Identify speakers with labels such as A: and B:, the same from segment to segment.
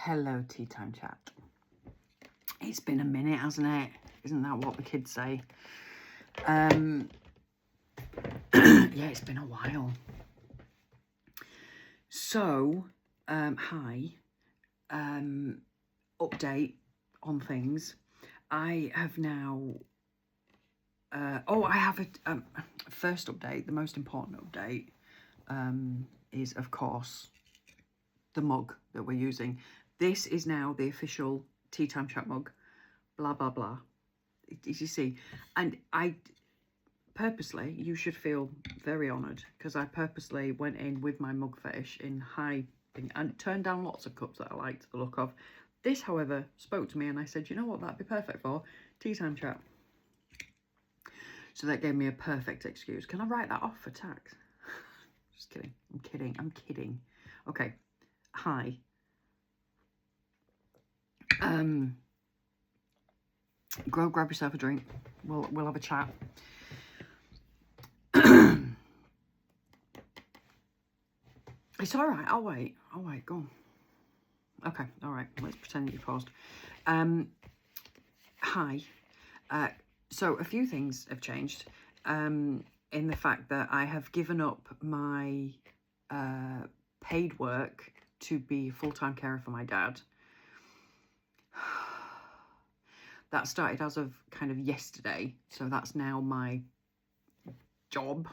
A: Hello, Tea Time Chat. It's been a minute, hasn't it? Isn't that what the kids say? Yeah, it's been a while. So, hi. Update on things. I have now... I have a first update. The most important update is, of course, the mug that we're using. This is now the official Tea Time Chat mug. Blah, blah, blah. As you see. And I purposely, you should feel very honoured, because I purposely went in with my mug fetish in high thing and turned down lots of cups that I liked the look of. This, however, spoke to me and I said, you know what, that'd be perfect for Tea Time Chat. So that gave me a perfect excuse. Can I write that off for tax? Just kidding. I'm kidding. Okay. Hi. Grab yourself a drink. We'll have a chat. It's all right. I'll wait. Go on. Okay. All right. Let's pretend that you paused. Hi. So a few things have changed. In the fact that I have given up my paid work to be full-time carer for my dad. That started as of kind of yesterday, so that's now my job,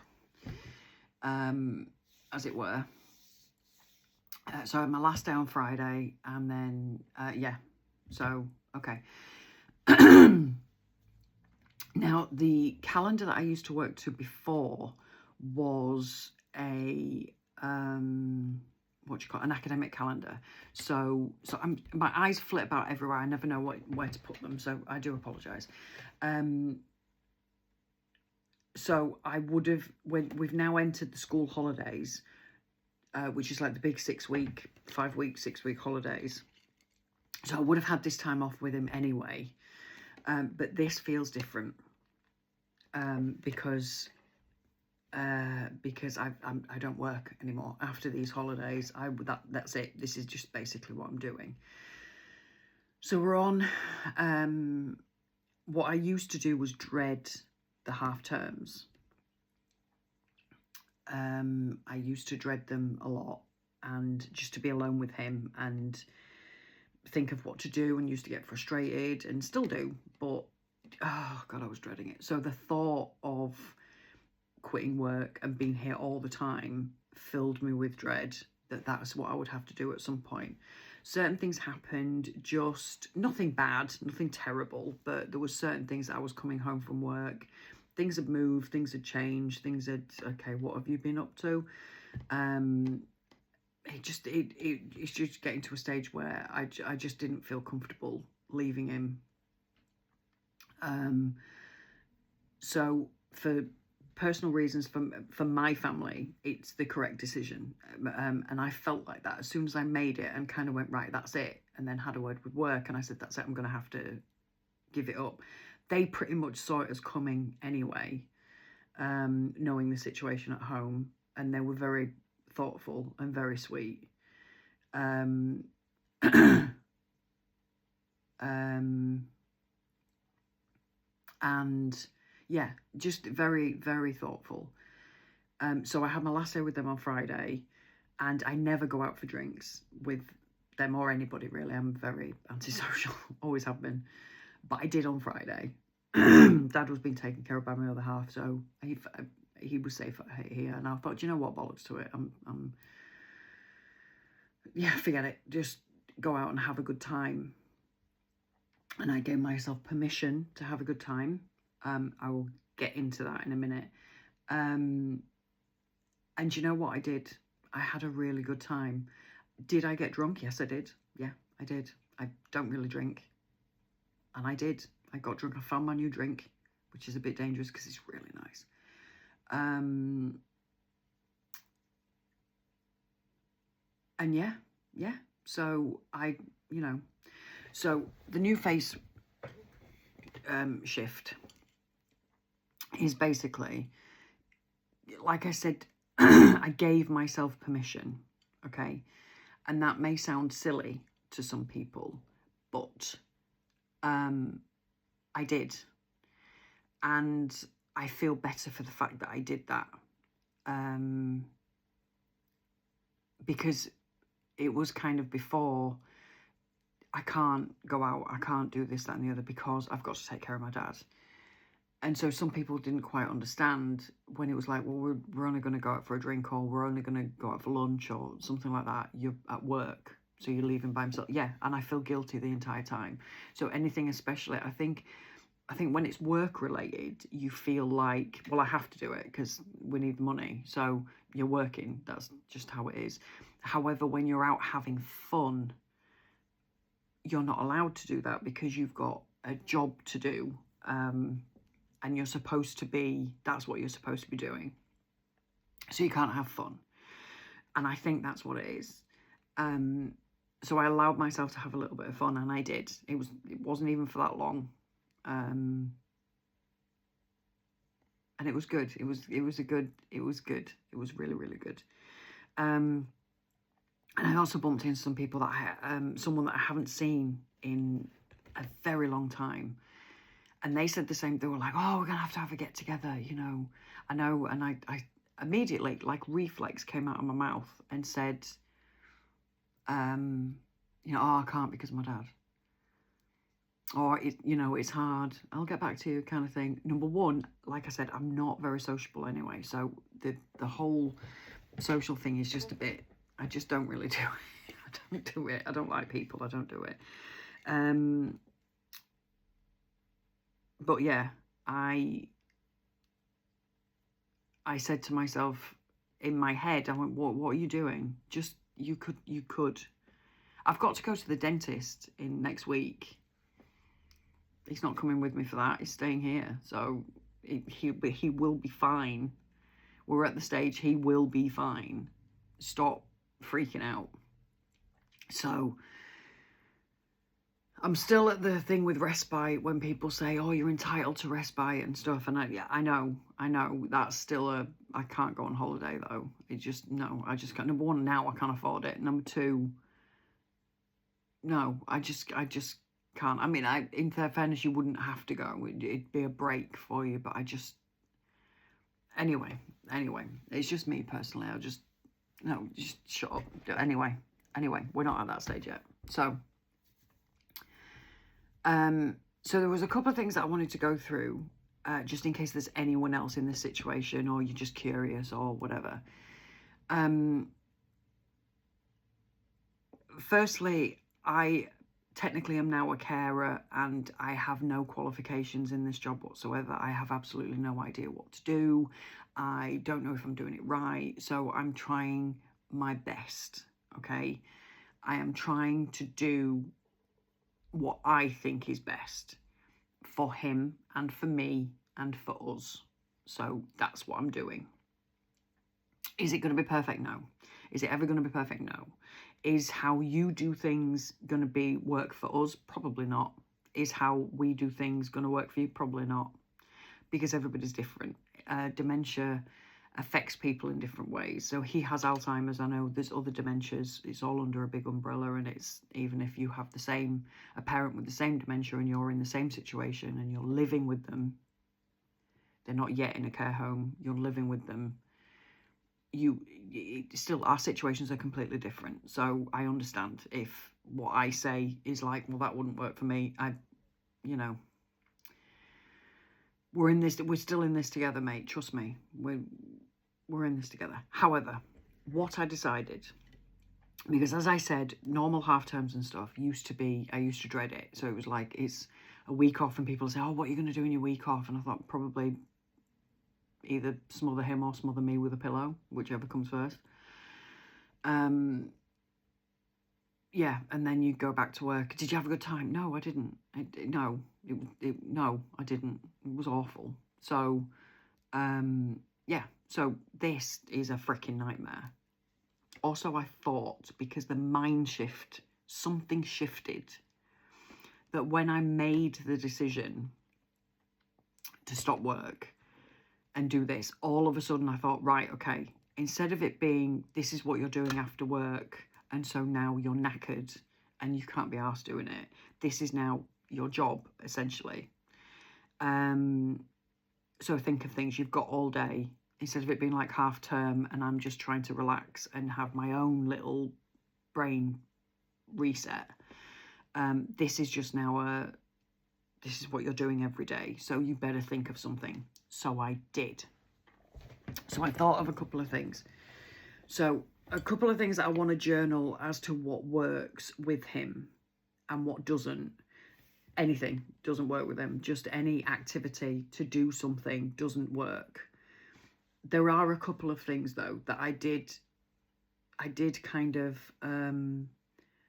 A: as it were. So I had my last day on Friday, and then, yeah, so, okay. Now, the calendar that I used to work to before was a, an academic calendar. So my eyes flit about everywhere. I never know where to put them, so I do apologise. So I would have, when we've now entered the school holidays, which is like the big 5 week, 6 week holidays. So I would have had this time off with him anyway. But this feels different, because I don't work anymore after these holidays. That's it. This is just basically what I'm doing. So we're on. What I used to do was dread the half terms. I used to dread them a lot, and just to be alone with him and think of what to do, and used to get frustrated, and still do, but oh god, I was dreading it. So the thought of quitting work and being here all the time filled me with dread that that's what I would have to do at some point. Certain things happened, just nothing bad, nothing terrible, but there was certain things that I was coming home from work, things had moved, things had changed, things had, okay, what have you been up to? It's just getting to a stage where I just didn't feel comfortable leaving him. So for personal reasons, for my family, it's the correct decision. And I felt like that as soon as I made it and kind of went, right, that's it. And then had a word with work and I said, that's it, I'm going to have to give it up. They pretty much saw it as coming anyway, knowing the situation at home. And they were very thoughtful and very sweet. And yeah, just very, very thoughtful. So I had my last day with them on Friday, and I never go out for drinks with them or anybody really. I'm very antisocial, always have been, but I did on Friday. Dad was being taken care of by my other half, so he was safe here, and I thought, you know what, bollocks to it. Yeah, forget it. Just go out and have a good time. And I gave myself permission to have a good time. I will get into that in a minute. And you know what I did? I had a really good time. Did I get drunk? Yes, I did. Yeah, I did. I don't really drink. And I did. I got drunk. I found my new drink, which is a bit dangerous because it's really nice. And yeah. So so the new face shift is basically, like I said, I gave myself permission, okay? And that may sound silly, to some people, but I did. And I feel better for the fact that I did that. Because it was kind of before, I can't go out, I can't do this, that and the other because I've got to take care of my dad. And so some people didn't quite understand when it was like, well, we're only going to go out for a drink, or we're only going to go out for lunch or something like that. You're at work, so you're leaving by himself. Yeah, and I feel guilty the entire time. So anything, especially, I think when it's work related, you feel like, well, I have to do it because we need money. So you're working. That's just how it is. However, when you're out having fun, you're not allowed to do that because you've got a job to do. And you're supposed to be, that's what you're supposed to be doing. So you can't have fun. And I think that's what it is. So I allowed myself to have a little bit of fun, and I did. It wasn't even for that long. And it was good. It was good. It was really, really good. And I also bumped into some people that someone that I haven't seen in a very long time. And they said the same. They were like, oh, we're going to have a get together, you know. I know. And I immediately, like, reflex came out of my mouth and said, you know, oh, I can't because of my dad. Or, you know, it's hard. I'll get back to you kind of thing. Number one, like I said, I'm not very sociable anyway. So the whole social thing is just a bit, I just don't really do it. I don't do it. I don't like people. I don't do it. But yeah, I said to myself in my head, I went, what are you doing? Just, you could. I've got to go to the dentist in next week. He's not coming with me for that. He's staying here. So he will be fine. We're at the stage, he will be fine. Stop freaking out. So I'm still at the thing with respite when people say, oh, you're entitled to respite and stuff. And I know that's still I can't go on holiday though. I just can't. Number one, now I can't afford it. Number two, no, I just can't. I mean, in fairness, you wouldn't have to go. It'd be a break for you, but anyway, it's just me personally. Just shut up. Anyway, we're not at that stage yet. So there was a couple of things that I wanted to go through, just in case there's anyone else in this situation, or you're just curious or whatever. Firstly, I technically am now a carer, and I have no qualifications in this job whatsoever. I have absolutely no idea what to do. I don't know if I'm doing it right. So I'm trying my best, okay? I am trying to do what I think is best for him and for me and for us. So that's what I'm doing. Is it going to be perfect? No. Is it ever going to be perfect? No. Is how you do things going to work for us? Probably not. Is how we do things going to work for you? Probably not. Because everybody's different. Dementia affects people in different ways. So he has Alzheimer's. I know there's other dementias. It's all under a big umbrella, and it's even if you have a parent with the same dementia and you're in the same situation and you're living with them, they're not yet in a care home, you're living with them, still, our situations are completely different. So I understand if what I say is like, well, that wouldn't work for me. We're still in this together, mate. Trust me. We're in this together. However, what I decided, because as I said, normal half terms and stuff I used to dread it. So it was like, it's a week off and people say, oh, what are you going to do in your week off? And I thought probably either smother him or smother me with a pillow, whichever comes first. Yeah, and then you go back to work. Did you have a good time? No, I didn't. No, I didn't. It was awful. So, yeah. So this is a freaking nightmare. Also, I thought, because the mind shift, something shifted, that when I made the decision to stop work and do this, all of a sudden I thought, right, okay, instead of it being, this is what you're doing after work, and so now you're knackered and you can't be arsed doing it. This is now your job, essentially. So think of things you've got all day, instead of it being like half term and I'm just trying to relax and have my own little brain reset. This is just now this is what you're doing every day, so you better think of something. So I did. So I thought of a couple of things. So a couple of things that I want to journal as to what works with him and what doesn't. Anything doesn't work with him. Just any activity to do something doesn't work. There are a couple of things though that I did kind of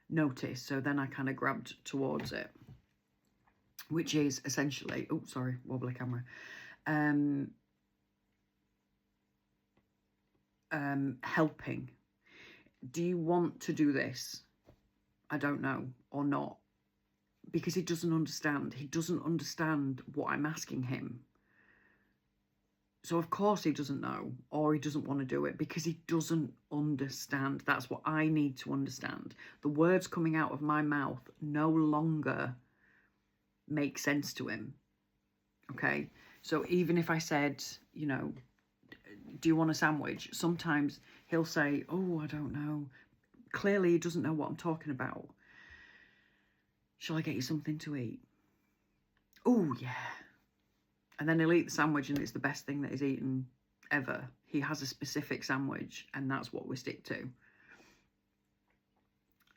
A: notice. So then I kind of grabbed towards it, which is essentially, oh, sorry, wobbly camera. Helping. Do you want to do this? I don't know, or not. Because he doesn't understand. He doesn't understand what I'm asking him. So of course he doesn't know, or he doesn't want to do it, because he doesn't understand. That's what I need to understand. The words coming out of my mouth no longer make sense to him. Okay? So even if I said, you know, do you want a sandwich? Sometimes he'll say, oh, I don't know. Clearly he doesn't know what I'm talking about. Shall I get you something to eat? Oh, yeah. And then he'll eat the sandwich and it's the best thing that he's eaten ever. He has a specific sandwich and that's what we stick to.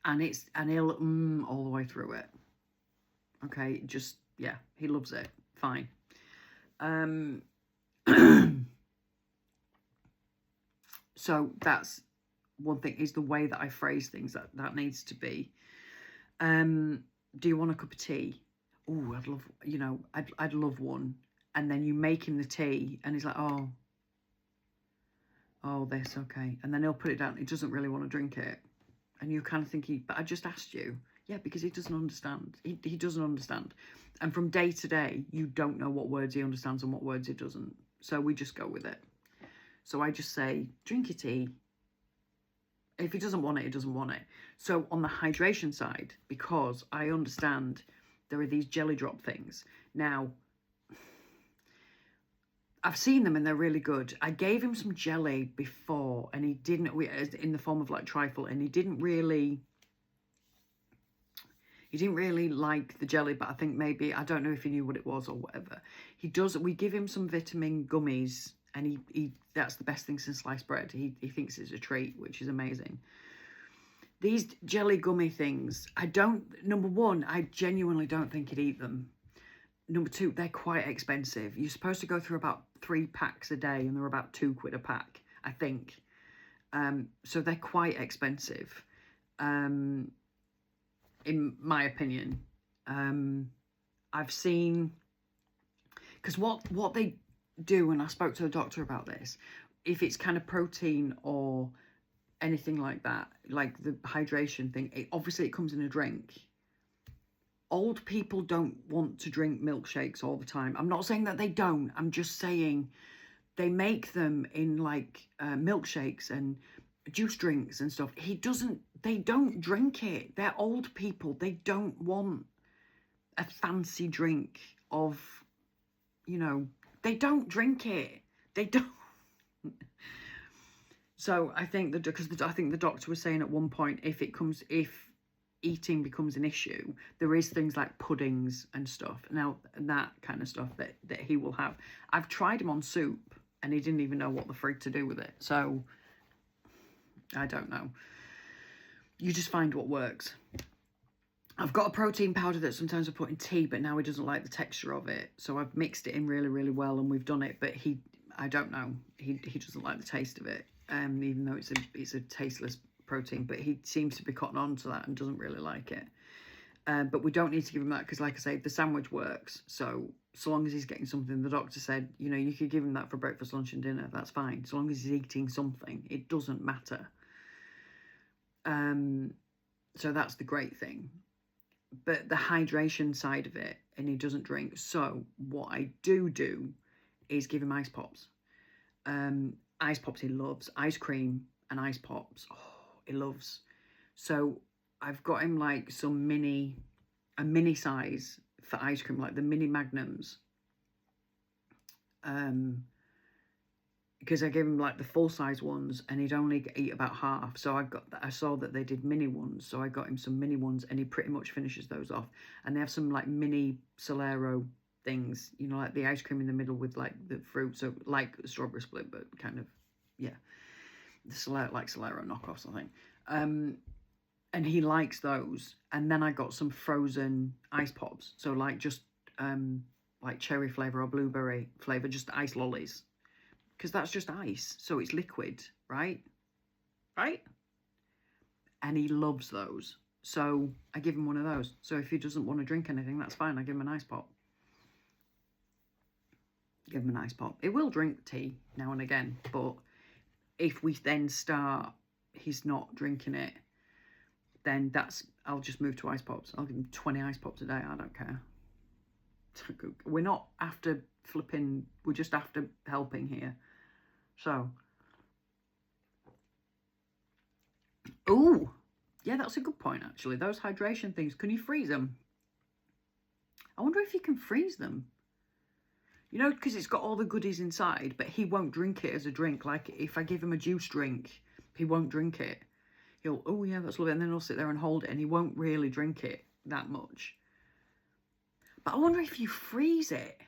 A: And he'll all the way through it. Okay, just, yeah, he loves it. Fine. So that's one thing, is the way that I phrase things. That needs to be. Do you want a cup of tea? Oh, I'd love, you know, I'd love one. And then you make him the tea and he's like, oh, this, okay. And then he'll put it down. He doesn't really want to drink it. And you kind of think, but I just asked you. Yeah, because he doesn't understand. He doesn't understand. And from day to day, you don't know what words he understands and what words he doesn't. So we just go with it. So I just say, drink your tea. If he doesn't want it, he doesn't want it. So on the hydration side, because I understand there are these jelly drop things. Now, I've seen them and they're really good. I gave him some jelly before and he didn't, in the form of like trifle, and he didn't really like the jelly, but I think maybe, I don't know if he knew what it was or whatever. We give him some vitamin gummies and he that's the best thing since sliced bread. He thinks it's a treat, which is amazing. These jelly gummy things, number one, I genuinely don't think he'd eat them. Number two, they're quite expensive. You're supposed to go through about 3 packs a day and they're about £2 a pack, I think. So they're quite expensive, in my opinion. I've seen, because what they do, and I spoke to the doctor about this, if it's kind of protein or anything like that, like the hydration thing, obviously it comes in a drink. Old people don't want to drink milkshakes all the time. I'm not saying that they don't. I'm just saying they make them in like milkshakes and juice drinks and stuff. They don't drink it. They're old people. They don't want a fancy drink of, you know, they don't drink it. They don't. So I think I think the doctor was saying at one point, if eating becomes an issue, there is things like puddings and stuff. Now, that kind of stuff that he will have. I've tried him on soup and he didn't even know what the frig to do with it. So, I don't know. You just find what works. I've got a protein powder that sometimes I put in tea, but now he doesn't like the texture of it. So I've mixed it in really, really well and we've done it, but I don't know. He doesn't like the taste of it, even though it's a tasteless protein, but he seems to be cotton on to that and doesn't really like it. But we don't need to give him that because, like I say, the sandwich works. So long as he's getting something, the doctor said, you know, you could give him that for breakfast, lunch and dinner. That's fine. So long as he's eating something, it doesn't matter. So that's the great thing. But the hydration side of it, and he doesn't drink. So what I do is give him ice pops. Ice pops he loves. Ice cream and ice pops. Oh, he loves. So I've got him like some a mini size for ice cream, like the mini magnums. Because I gave him like the full size ones and he'd only eat about half. So I saw that they did mini ones. So I got him some mini ones and he pretty much finishes those off. And they have some like mini Solero things, you know, like the ice cream in the middle with like the fruit. So like a strawberry split, but kind of, yeah. The Solero knockoffs, I think. And he likes those. And then I got some frozen ice pops. So like just like cherry flavour or blueberry flavour, just ice lollies. Because that's just ice, so it's liquid, right? Right? And he loves those. So I give him one of those. So if he doesn't want to drink anything, that's fine. I give him an ice pop. Give him an ice pop. It will drink tea now and again, but if we then start, he's not drinking it, then I'll just move to ice pops. I'll give him 20 ice pops a day. I don't care. We're not after flipping, we're just after helping here. So, oh, yeah, that's a good point, actually. Those hydration things, can you freeze them? I wonder if you can freeze them. You know, because it's got all the goodies inside, but he won't drink it as a drink. Like, if I give him a juice drink, he won't drink it. He'll, oh, yeah, that's lovely. And then he'll sit there and hold it, and he won't really drink it that much. But I wonder if you freeze it.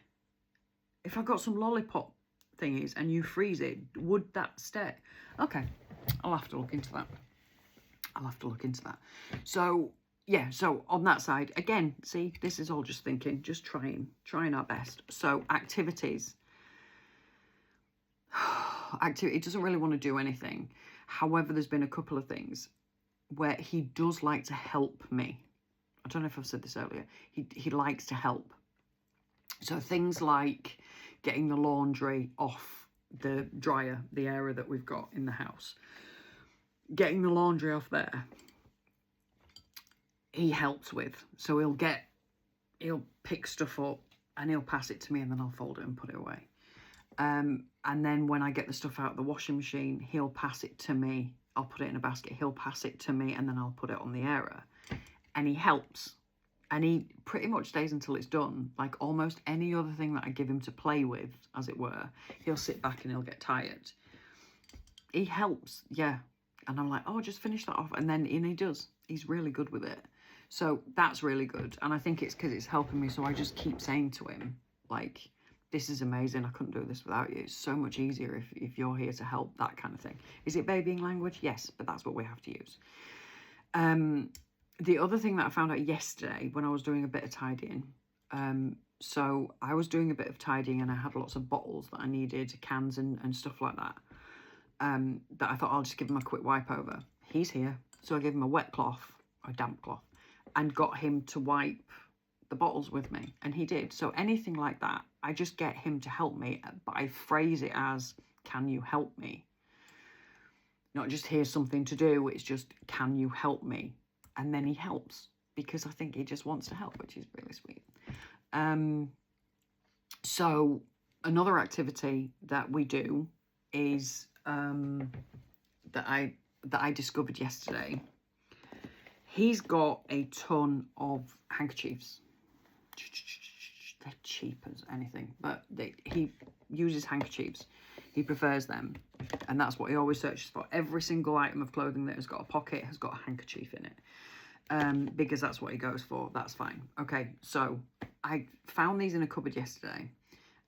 A: If I got some lollipop thingies and you freeze it, would that stay? Okay, I'll have to look into that. So, yeah, so on that side, again, see, this is all just thinking, just trying our best. So, activities. He doesn't really want to do anything. However, there's been a couple of things where he does like to help me. I don't know if I've said this earlier. He likes to help. So things like getting the laundry off the dryer, the area that we've got in the house. Getting the laundry off there, he helps with. So he'll pick stuff up and he'll pass it to me and then I'll fold it and put it away. And then when I get the stuff out of the washing machine, he'll pass it to me. I'll put it in a basket. He'll pass it to me and then I'll put it on the area. And he helps. And he pretty much stays until it's done. Like almost any other thing that I give him to play with, as it were, he'll sit back and he'll get tired. He helps, yeah. And I'm like, oh, just finish that off. And he does. He's really good with it. So that's really good. And I think it's because it's helping me. So I just keep saying to him, like, this is amazing. I couldn't do this without you. It's so much easier if you're here to help, that kind of thing. Is it babying language? Yes, but that's what we have to use. The other thing that I found out yesterday when I was doing a bit of tidying, so I was doing a bit of tidying and I had lots of bottles that I needed, cans and stuff like that, that I thought I'll just give him a quick wipe over. He's here, so I gave him a wet cloth, or a damp cloth, and got him to wipe the bottles with me, and he did. So anything like that, I just get him to help me, but I phrase it as, can you help me? Not just here's something to do, it's just, can you help me? And then he helps because I think he just wants to help, which is really sweet. So another activity that we do is that I discovered yesterday. He's got a ton of handkerchiefs. They're cheap as anything, but he uses handkerchiefs. He prefers them, and that's what he always searches for. Every single item of clothing that has got a pocket has got a handkerchief in it, because that's what he goes for. That's fine. Okay, so I found these in a cupboard yesterday,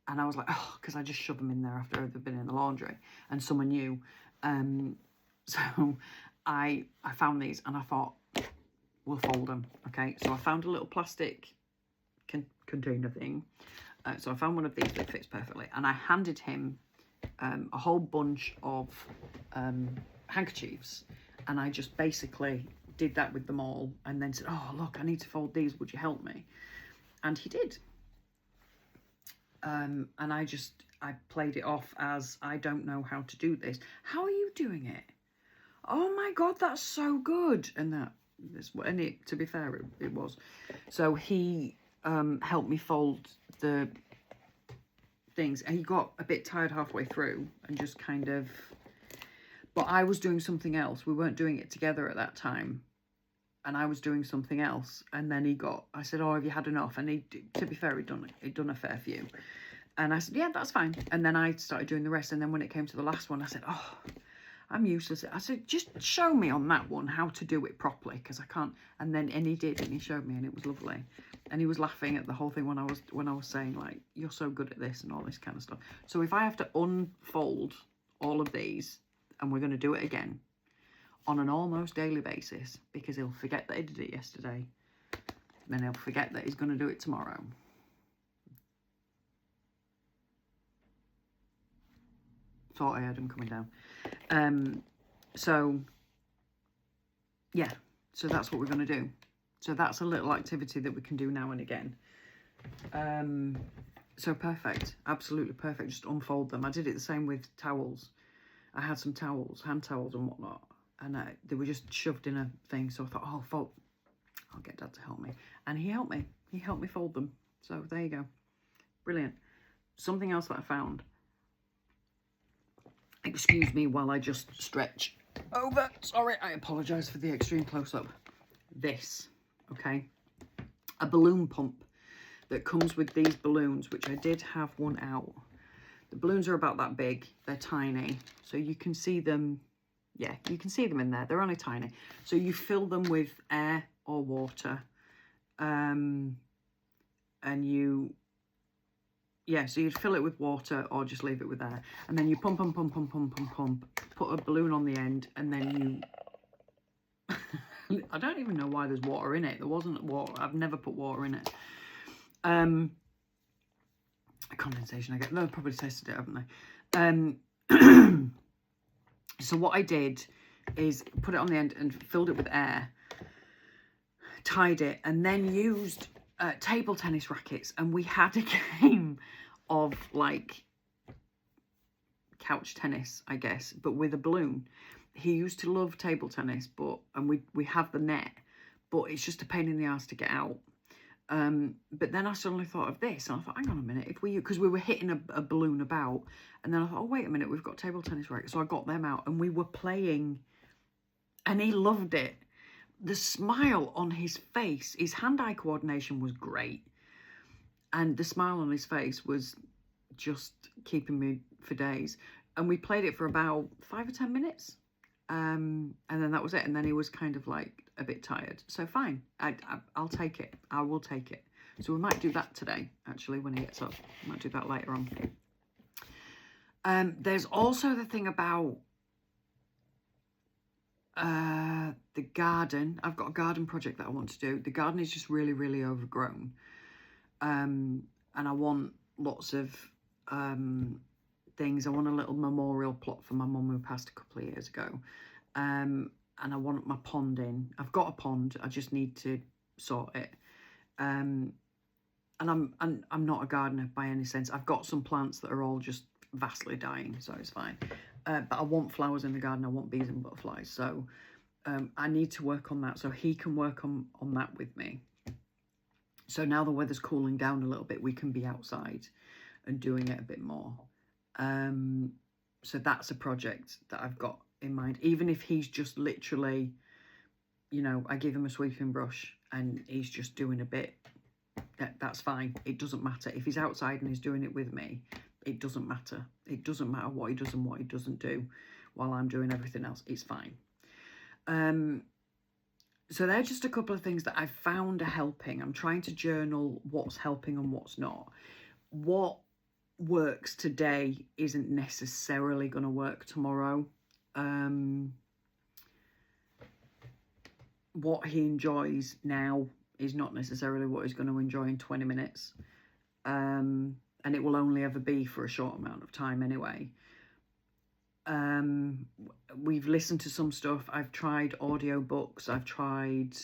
A: and I was like, oh, because I just shoved them in there after they've been in the laundry, and someone knew. So I found these, and I thought, we'll fold them. Okay, so I found a little plastic container thing. So I found one of these that fits perfectly, and I handed him a whole bunch of handkerchiefs, and I just basically did that with them all, and then said, oh, look, I need to fold these, would you help me? And he did. And I played it off as, I don't know how to do this. How are you doing it? Oh my God, that's so good. And to be fair, it was. So he helped me fold the things, and he got a bit tired halfway through and just kind of, but I was doing something else. We weren't doing it together at that time. and I was doing something else, and then I said, oh, have you had enough? And he, to be fair, he'd done a fair few. And I said, yeah, that's fine. And then I started doing the rest. And then when it came to the last one, I said, oh, I'm useless. I said, just show me on that one how to do it properly, because I can't. And he did, and he showed me, and it was lovely. And he was laughing at the whole thing when I was saying, like, you're so good at this and all this kind of stuff. So if I have to unfold all of these, and we're going to do it again on an almost daily basis, because he'll forget that he did it yesterday, then he'll forget that he's going to do it tomorrow. Thought I heard him coming down. So yeah, so that's what we're going to do. So that's a little activity that we can do now and again. So perfect, absolutely perfect. Just unfold them. I did it the same with towels. I had some towels, hand towels and whatnot, and they were just shoved in a thing. So I thought, oh, I'll get Dad to help me, and he helped me. He helped me fold them. So there you go, brilliant. Something else that I found. Excuse me while I just stretch over. Sorry, I apologise for the extreme close-up. This, okay, a balloon pump that comes with these balloons, which I did have one out. The balloons are about that big. They're tiny, so you can see them. Yeah, you can see them in there. They're only tiny. So you fill them with air or water, and so you'd fill it with water or just leave it with air. And then you pump, put a balloon on the end, and then you... I don't even know why there's water in it. There wasn't water. I've never put water in it. Condensation, I guess. They've probably tasted it, haven't they? So what I did is put it on the end and filled it with air, tied it, and then used table tennis rackets, and we had a game of like couch tennis, I guess, but with a balloon. He used to love table tennis, and we have the net, but it's just a pain in the ass to get out. But then I suddenly thought of this, and I thought, hang on a minute, because we were hitting a balloon about, and then I thought, oh, wait a minute, we've got table tennis rackets. So I got them out, and we were playing, and he loved it. The smile on his face, his hand-eye coordination was great, and the smile on his face was just keeping me for days. And we played it for about 5 or 10 minutes, and then that was it. And then he was kind of like a bit tired. So fine, I'll take it. I will take it. So we might do that today, actually, when he gets up. We might do that later on. There's also the thing about the garden. I've got a garden project that I want to do. The garden is just really, really overgrown. And I want lots of things. I want a little memorial plot for my mum who passed a couple of years ago. And I want my pond in. I've got a pond. I just need to sort it. And I'm not a gardener by any sense. I've got some plants that are all just vastly dying, so it's fine. But I want flowers in the garden. I want bees and butterflies. So I need to work on that, so he can work on that with me. So now the weather's cooling down a little bit, we can be outside and doing it a bit more. So that's a project that I've got in mind. Even if he's just literally, you know, I give him a sweeping brush and he's just doing a bit, that's fine. It doesn't matter. If he's outside and he's doing it with me, it doesn't matter. It doesn't matter what he does and what he doesn't do while I'm doing everything else. It's fine. So they're just a couple of things that I've found are helping. I'm trying to journal what's helping and what's not. What works today isn't necessarily going to work tomorrow. What he enjoys now is not necessarily what he's going to enjoy in 20 minutes. And it will only ever be for a short amount of time anyway. We've listened to some stuff. I've tried audiobooks. I've tried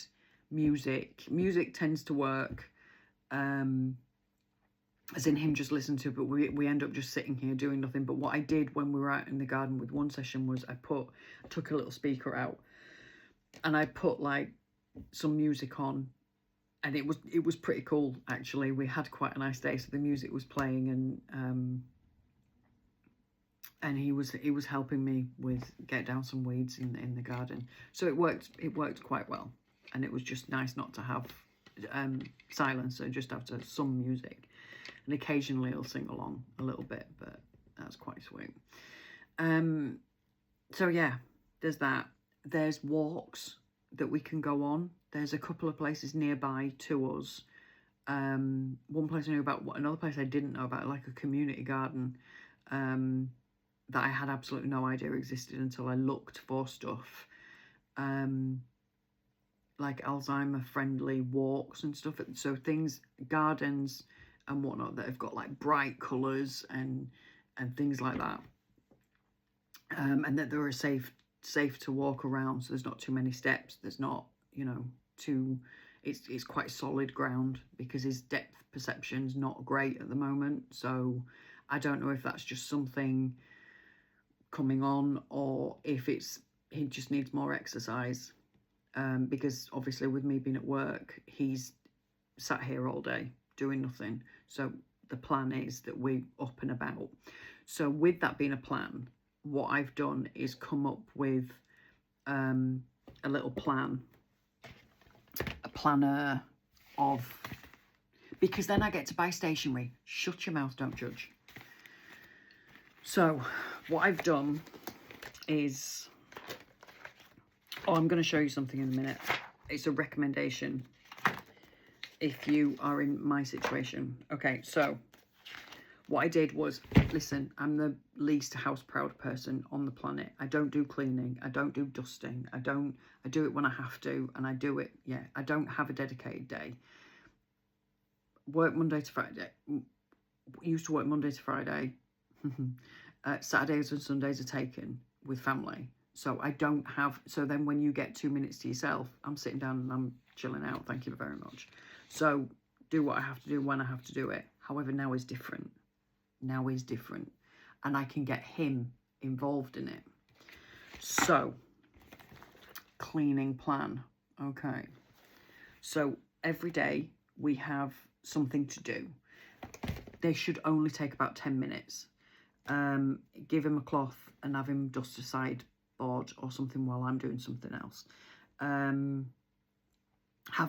A: music. Music tends to work. As in him just listen to it, but we end up just sitting here doing nothing. But what I did when we were out in the garden with one session was I took a little speaker out and I put like some music on, and it was pretty cool actually. We had quite a nice day, so the music was playing, and he was helping me with get down some weeds in the garden. So it worked quite well. and it was just nice not to have silence, so just have to some music, and occasionally he'll sing along a little bit, but that's quite sweet. So yeah, there's that. There's walks that we can go on. There's a couple of places nearby to us. One place I knew about, another place I didn't know about, like a community garden that I had absolutely no idea existed until I looked for stuff. Like Alzheimer friendly walks and stuff. So things, gardens and whatnot that have got like bright colours and things like that. And that they're safe to walk around, so there's not too many steps. There's not, you know, it's quite solid ground, because his depth perception's not great at the moment. So I don't know if that's just something coming on, or if he just needs more exercise. Because obviously with me being at work, he's sat here all day doing nothing. So the plan is that we're up and about. So with that being a plan, what I've done is come up with a little plan, a planner of, because then I get to buy stationery. Shut your mouth, don't judge. So what I've done is, I'm going to show you something in a minute. It's a recommendation if you are in my situation. Okay, so what I did was, listen, I'm the least house proud person on the planet. I don't do cleaning. I don't do dusting. I do it when I have to, and I do it, yeah. I don't have a dedicated day. Work Monday to Friday. Used to work Monday to Friday. Saturdays and Sundays are taken with family. So I don't have, so then when you get 2 minutes to yourself, I'm sitting down and I'm chilling out. Thank you very much. So do what I have to do when I have to do it. However, now is different. Now is different. And I can get him involved in it. So, cleaning plan. Okay. So every day we have something to do. They should only take about 10 minutes. Give him a cloth and have him dust a sideboard or something while I'm doing something else. Have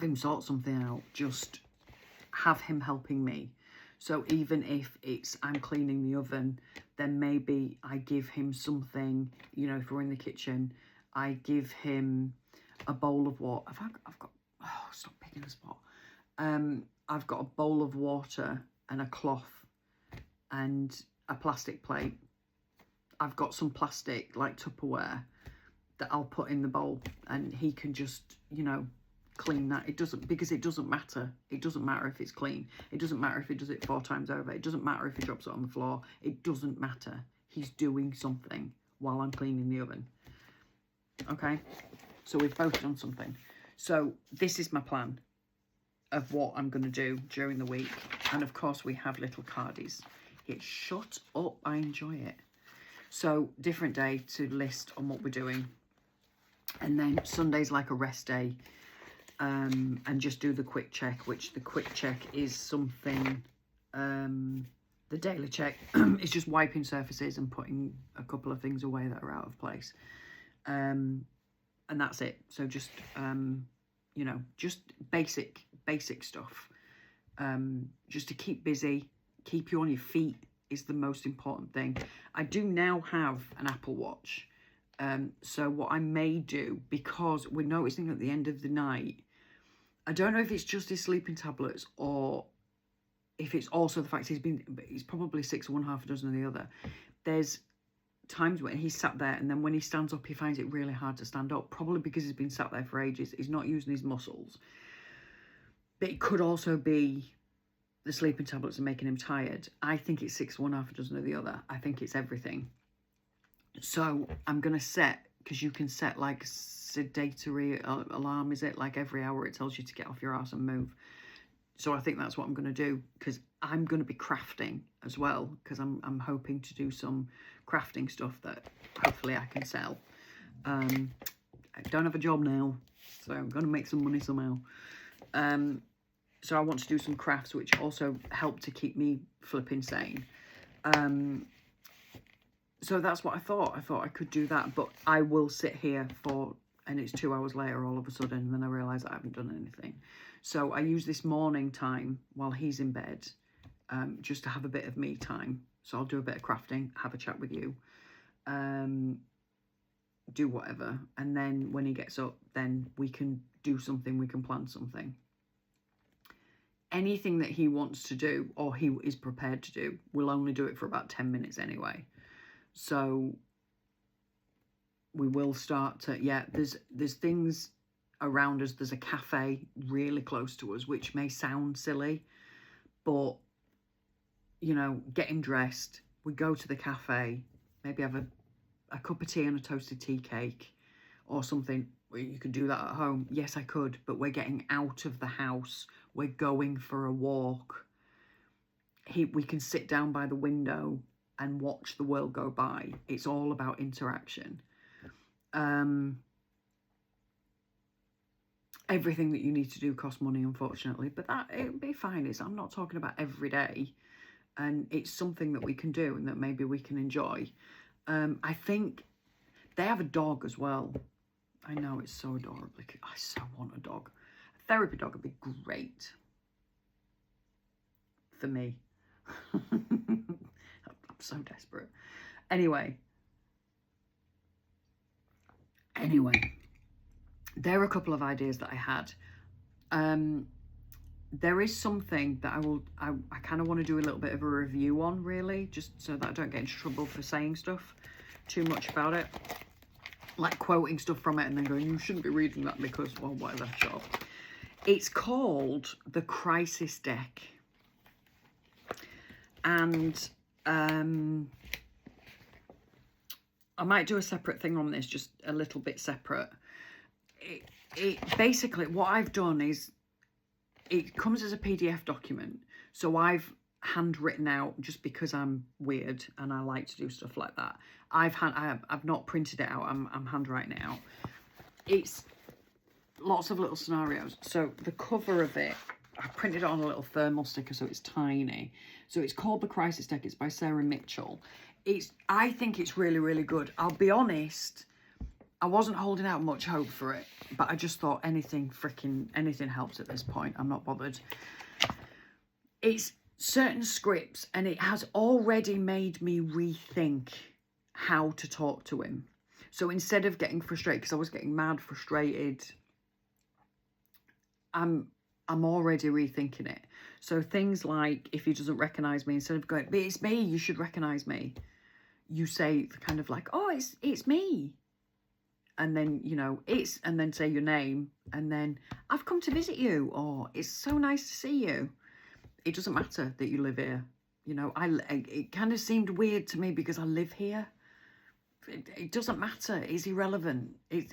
A: him sort something out. Just have him helping me. So even if it's I'm cleaning the oven, then maybe I give him something, you know, if we're in the kitchen, I give him a bowl of water. I've got, oh, stop picking a spot. I've got a bowl of water and a cloth and a plastic plate. I've got some plastic, like Tupperware, that I'll put in the bowl, and he can just, you know, clean that. It doesn't, because it doesn't matter. It doesn't matter if it's clean. It doesn't matter if he does it 4 times over. It doesn't matter if he drops it on the floor. It doesn't matter. He's doing something while I'm cleaning the oven. Okay? So we've both done something. So this is my plan of what I'm going to do during the week. And of course we have little cardies. It's shut up. I enjoy it. So different day to list on what we're doing. And then Sunday's like a rest day. And just do the quick check, which the quick check is something, the daily check is just wiping surfaces and putting a couple of things away that are out of place. And that's it. So just, you know, just basic stuff. Just to keep busy, keep you on your feet is the most important thing. I do now have an Apple Watch. So what I may do, because we're noticing at the end of the night, I don't know if it's just his sleeping tablets or if it's also the fact he's probably 6 of one, half a dozen of the other. There's times when he's sat there, and then when he stands up, he finds it really hard to stand up, probably because he's been sat there for ages. He's not using his muscles. But it could also be the sleeping tablets are making him tired. I think it's 6 of one, half a dozen of the other. I think it's everything. So I'm going to set, because you can set like sedatory alarm, is it? Like every hour it tells you to get off your ass and move. So I think that's what I'm going to do, because I'm going to be crafting as well, because I'm hoping to do some crafting stuff that hopefully I can sell. I don't have a job now, so I'm going to make some money somehow. So I want to do some crafts, which also help to keep me flipping sane. So that's what I thought. I thought I could do that, but I will sit here for and it's 2 hours later all of a sudden, and then I realise I haven't done anything. So I use this morning time while he's in bed, just to have a bit of me time. So I'll do a bit of crafting, have a chat with you, do whatever, and then when he gets up, then we can do something, we can plan something. Anything that he wants to do or he is prepared to do, we'll only do it for about 10 minutes anyway. So we will start to, yeah, there's things around us. There's a cafe really close to us, which may sound silly, but, you know, getting dressed, we go to the cafe, maybe have a cup of tea and a toasted tea cake or something. Well, you could do that at home. Yes, I could, but we're getting out of the house. We're going for a walk. We can sit down by the window and watch the world go by. It's all about interaction. Everything that you need to do costs money, unfortunately, but that it'll be fine. I'm not talking about every day, and it's something that we can do and that maybe we can enjoy. I think they have a dog as well. I know, it's so adorable. I so want a dog. A therapy dog would be great for me. I'm so desperate. Anyway, there are a couple of ideas that I had. There is something that I kind of want to do a little bit of a review on, really, just so that I don't get into trouble for saying stuff too much about it. Like quoting stuff from it and then going, you shouldn't be reading that because, well, whatever, shut up. It's called the Crisis Deck. And I might do a separate thing on this, just a little bit separate. It basically, what I've done is, it comes as a PDF document. So I've handwritten out, just because I'm weird and I like to do stuff like that. I've not printed it out. I'm handwriting it out. It's lots of little scenarios. So the cover of it, I printed it on a little thermal sticker, so it's tiny. So it's called The Crisis Deck. It's by Sarah Mitchell. I think it's really, really good. I'll be honest, I wasn't holding out much hope for it, but I just thought anything helps at this point. I'm not bothered. It's certain scripts, and it has already made me rethink how to talk to him. So instead of getting frustrated, because I was getting mad frustrated, I'm already rethinking it. So things like, if he doesn't recognise me, instead of going, but it's me, you should recognise me, you say kind of like, oh, it's me. And then, you know, and then say your name, and then, I've come to visit you, or it's so nice to see you. It doesn't matter that you live here. You know, it kind of seemed weird to me because I live here. It doesn't matter. It's irrelevant.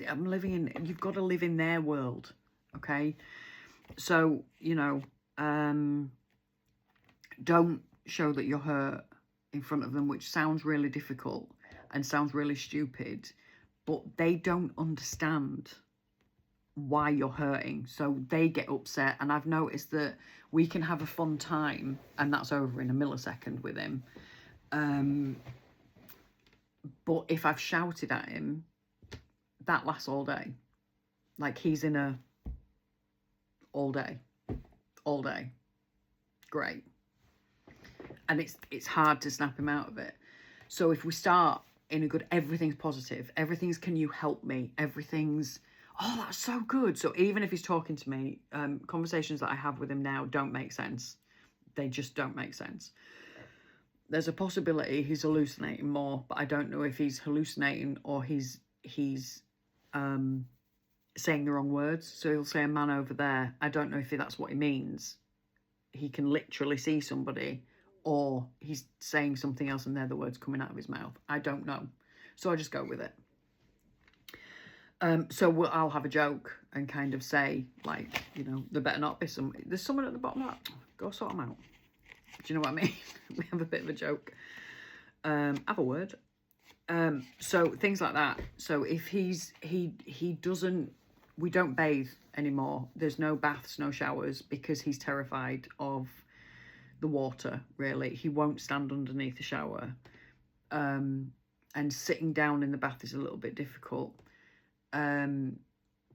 A: I'm living in, you've got to live in their world. Okay. So, you know, don't show that you're hurt in front of them, which sounds really difficult and sounds really stupid, but they don't understand why you're hurting. So they get upset. And I've noticed that we can have a fun time and that's over in a millisecond with him. But if I've shouted at him, that lasts all day. Like he's in a all day. Great. And it's hard to snap him out of it. So if we start in a good, everything's positive, everything's, can you help me? Everything's, oh, that's so good. So even if he's talking to me, conversations that I have with him now don't make sense. They just don't make sense. There's a possibility he's hallucinating more, but I don't know if he's hallucinating or he's saying the wrong words. So he'll say a man over there. I don't know if that's what he means. He can literally see somebody, or he's saying something else and they're the words coming out of his mouth. I don't know. So I just go with it. So I'll have a joke and kind of say, like, you know, there better not be there's someone at the bottom of that. Go sort them out. Do you know what I mean? We have a bit of a joke. Have a word. So things like that. So if he doesn't, we don't bathe anymore. There's no baths, no showers, because he's terrified of the water, really. He won't stand underneath the shower. And sitting down in the bath is a little bit difficult.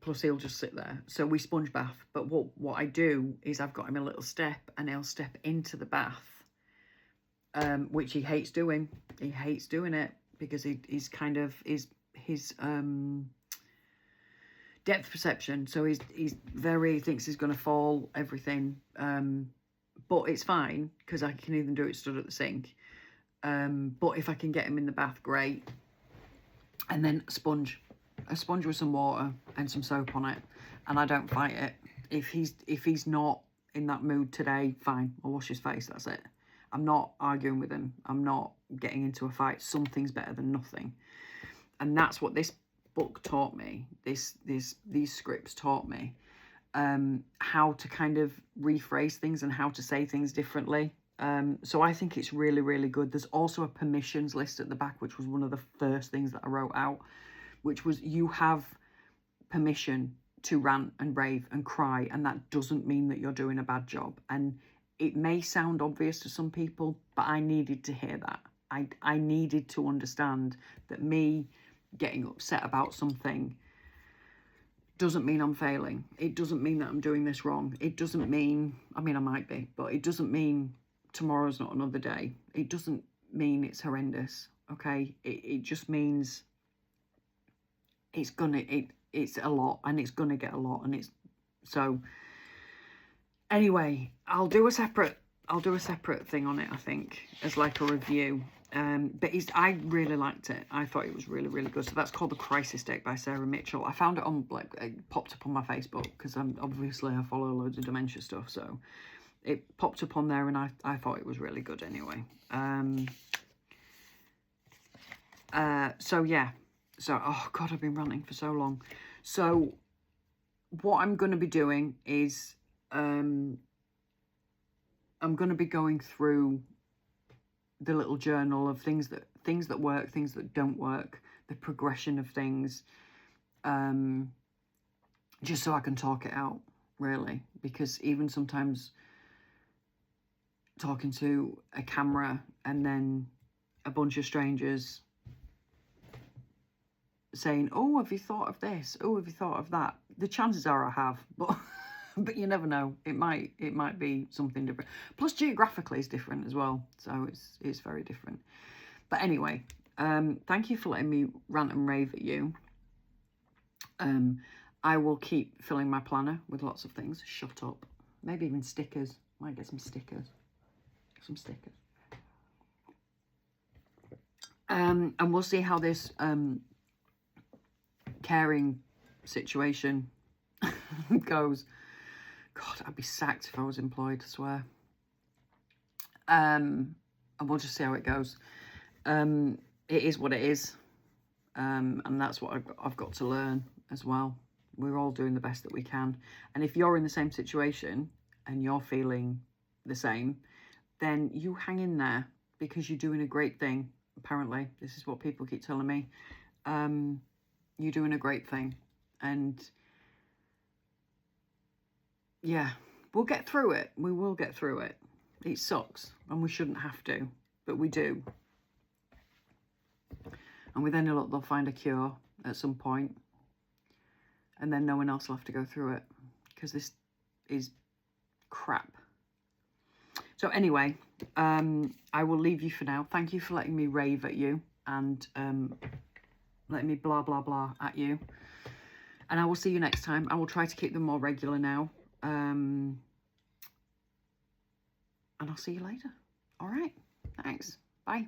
A: plus he'll just sit there. So we sponge bath. But what I do is I've got him a little step, and he'll step into the bath, which he hates doing. He hates doing it because he's kind of his depth perception. So he's very, thinks he's going to fall, everything. But it's fine because I can even do it stood at the sink. But if I can get him in the bath, great. And then a sponge with some water and some soap on it, and I don't fight it. If he's not in that mood today, fine, I'll wash his face, that's it. I'm not arguing with him. I'm not getting into a fight. Something's better than nothing. And that's what this book taught me. These scripts taught me how to kind of rephrase things and how to say things differently. So I think it's really, really good. There's also a permissions list at the back, which was one of the first things that I wrote out, which was you have permission to rant and rave and cry, and that doesn't mean that you're doing a bad job. And it may sound obvious to some people, but I needed to hear that. I needed to understand that me getting upset about something doesn't mean I'm failing. It doesn't mean that I'm doing this wrong. It doesn't mean, I mean, I might be, but it doesn't mean tomorrow's not another day. It doesn't mean it's horrendous, okay? It just means it's a lot, and it's gonna get a lot, and it's so. Anyway, I'll do a separate thing on it, I think, as like a review. But I really liked it. I thought it was really, really good. So that's called The Crisis Deck by Sarah Mitchell. I found it on, like, it popped up on my Facebook because obviously I follow loads of dementia stuff. So it popped up on there, and I thought it was really good anyway. So yeah. So, oh God, I've been ranting for so long. So what I'm going to be doing is I'm going to be going through the little journal of things that work, things that don't work, the progression of things, just so I can talk it out, really. Because even sometimes talking to a camera and then a bunch of strangers saying, oh, have you thought of this? Oh, have you thought of that? The chances are I have, but but you never know. It might be something different. Plus, geographically, it's different as well, so it's very different. But anyway, thank you for letting me rant and rave at you. I will keep filling my planner with lots of things. Shut up. Maybe even stickers. Might get some stickers. And we'll see how this caring situation goes. God, I'd be sacked if I was employed, I swear. And we'll just see how it goes. It is what it is. And that's what I've got to learn as well. We're all doing the best that we can. And if you're in the same situation and you're feeling the same, then you hang in there, because you're doing a great thing. Apparently, this is what people keep telling me. You're doing a great thing. And yeah, we'll get through it. We will get through it. It sucks, and we shouldn't have to, but we do. And with any luck, they'll find a cure at some point, and then no one else will have to go through it, because this is crap. So anyway, I will leave you for now. Thank you for letting me rave at you and letting me blah, blah, blah at you. And I will see you next time. I will try to keep them more regular now. And I'll see you later. All right. Thanks. Bye.